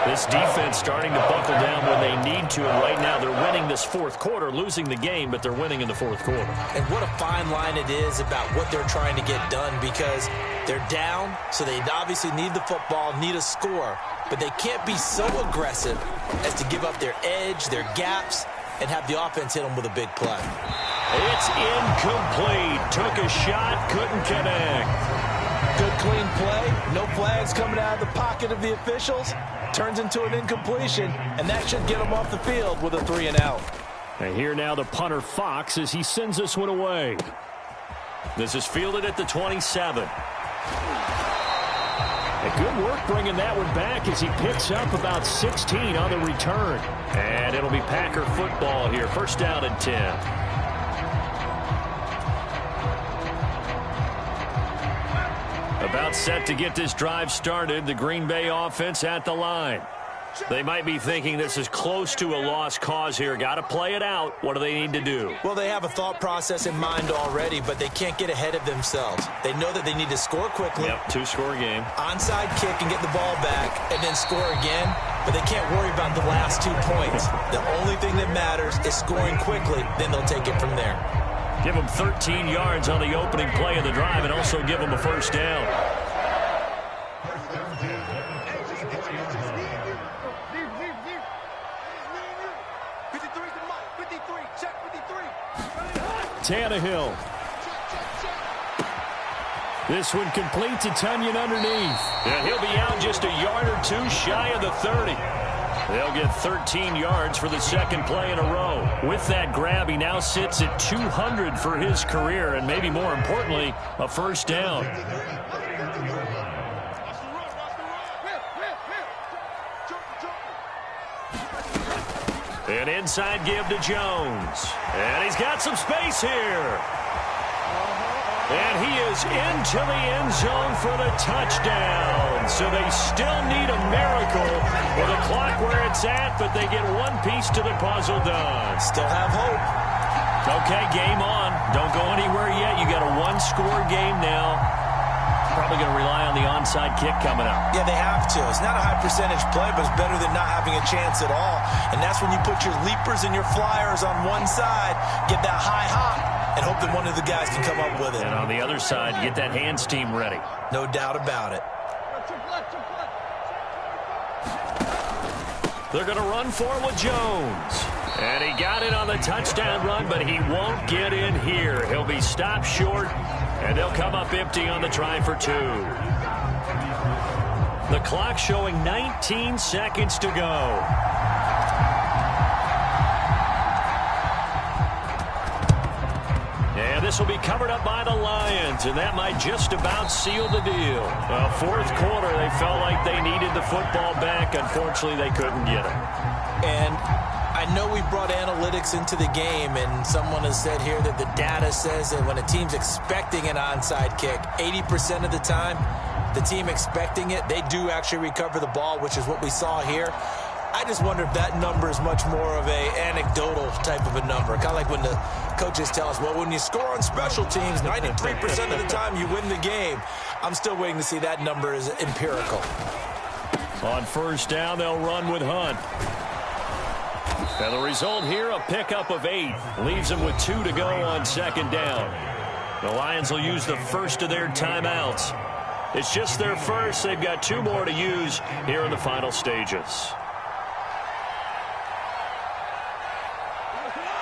[SPEAKER 4] This defense starting to buckle down when they need to, and right now they're winning this 4th quarter, losing the game, but they're winning in the 4th quarter. And
[SPEAKER 2] what a fine line it is about what they're trying to get done, because they're down, so they obviously need the football, need a score, but they can't be so aggressive as to give up their edge, their gaps, and have the offense hit them with a big play.
[SPEAKER 4] It's incomplete. Took a shot, couldn't connect.
[SPEAKER 2] Good clean play. No flags coming out of the pocket of the officials. Turns into an incompletion, and that should get them off the field with a 3 and out.
[SPEAKER 4] And here now the punter Fox as he sends this one away. This is fielded at the 27. And good work bringing that one back as he picks up about 16 on the return. And it'll be Packer football here. First down and 10. About set to get this drive started. The Green Bay offense at the line. They might be thinking this is close to a lost cause here. Got to play it out. What do they need to do?
[SPEAKER 2] Well, they have a thought process in mind already, but they can't get ahead of themselves. They know that they need to score quickly.
[SPEAKER 4] Yep, two-score game.
[SPEAKER 2] Onside kick and get the ball back and then score again, but they can't worry about the last 2 points. The only thing that matters is scoring quickly, then they'll take it from there.
[SPEAKER 4] Give them 13 yards on the opening play of the drive and also give them a first down. Tannehill. This one complete to Tunyon underneath. And he'll be out just a yard or two shy of the 30. They'll get 13 yards for the second play in a row. With that grab, he now sits at 200 for his career, and maybe more importantly, a first down. An inside give to Jones. And he's got some space here. And he is into the end zone for the touchdown. So they still need a miracle with the clock where it's at, but they get one piece to the puzzle done.
[SPEAKER 2] Still have hope.
[SPEAKER 4] Okay, game on. Don't go anywhere yet. You got a one-score game now. Probably going to rely on the onside kick coming up.
[SPEAKER 2] Yeah, they have to. It's not a high percentage play, but it's better than not having a chance at all. And that's when you put your leapers and your flyers on one side, get that high hop, and hope that one of the guys can come up with it.
[SPEAKER 4] And on the other side, get that hands team ready.
[SPEAKER 2] No doubt about it.
[SPEAKER 4] They're going to run for it with Jones. And he got it on the touchdown run, but he won't get in here. He'll be stopped short, and they'll come up empty on the try for two. The clock showing 19 seconds to go. And this will be covered up by the Lions, and that might just about seal the deal. Fourth quarter, they felt like they needed the football back. Unfortunately, they couldn't get it.
[SPEAKER 2] And I know we brought analytics into the game, and someone has said here that the data says that when a team's expecting an onside kick, 80% of the time, the team expecting it, they do actually recover the ball, which is what we saw here. I just wonder if that number is much more of a anecdotal type of a number. Kind of like when the coaches tell us, well, when you score on special teams, 93% of the time you win the game. I'm still waiting to see that number is empirical.
[SPEAKER 4] On first down, they'll run with Hunt. And the result here, a pickup of 8. Leaves them with 2 to go on second down. The Lions will use the first of their timeouts. It's just their first. They've got 2 more to use here in the final stages.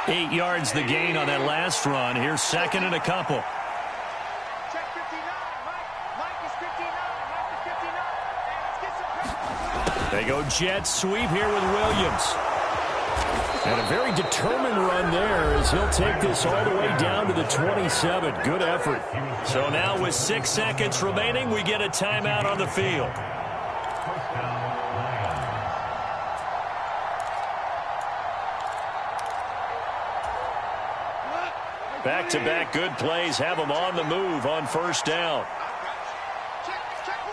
[SPEAKER 4] 8 yards the gain on that last run. Here's second and a couple.
[SPEAKER 3] Check 59. Mike is 59.
[SPEAKER 4] They go jet sweep here with Williams. And a very determined run there as he'll take this all the way down to the 27. Good effort. So now with 6 seconds remaining, we get a timeout on the field. Back-to-back good plays have them on the move on first down.
[SPEAKER 3] Check 43.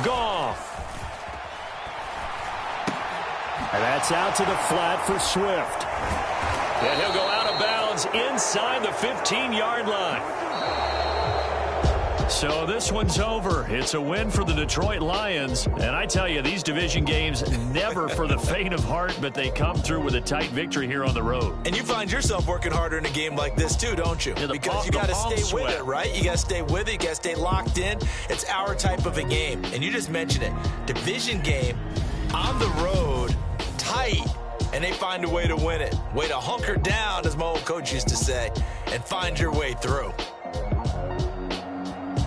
[SPEAKER 4] Goff. And that's out to the flat for Swift. And he'll go out of bounds inside the 15-yard line. So this one's over. It's a win for the Detroit Lions. And I tell you, these division games never for the faint of heart, but they come through with a tight victory here on the road.
[SPEAKER 2] And you find yourself working harder in a game like this too, don't you?
[SPEAKER 4] Yeah,
[SPEAKER 2] because you got to stay with it, right? You got to stay with it. You got to stay locked in. It's our type of a game. And you just mentioned it. Division game, on the road, tight. And they find a way to win it. Way to hunker down, as my old coach used to say, and find your way through.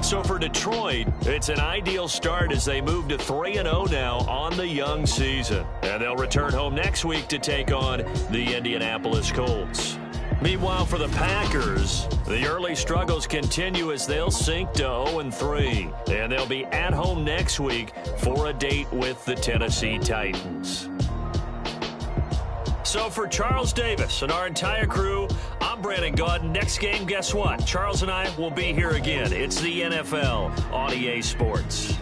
[SPEAKER 4] So for Detroit, it's an ideal start as they move to 3-0 now on the young season. And they'll return home next week to take on the Indianapolis Colts. Meanwhile, for the Packers, the early struggles continue as they'll sink to 0-3. And they'll be at home next week for a date with the Tennessee Titans. So for Charles Davis and our entire crew, I'm Brandon Gaudin. Next game, guess what? Charles and I will be here again. It's the NFL on EA Sports.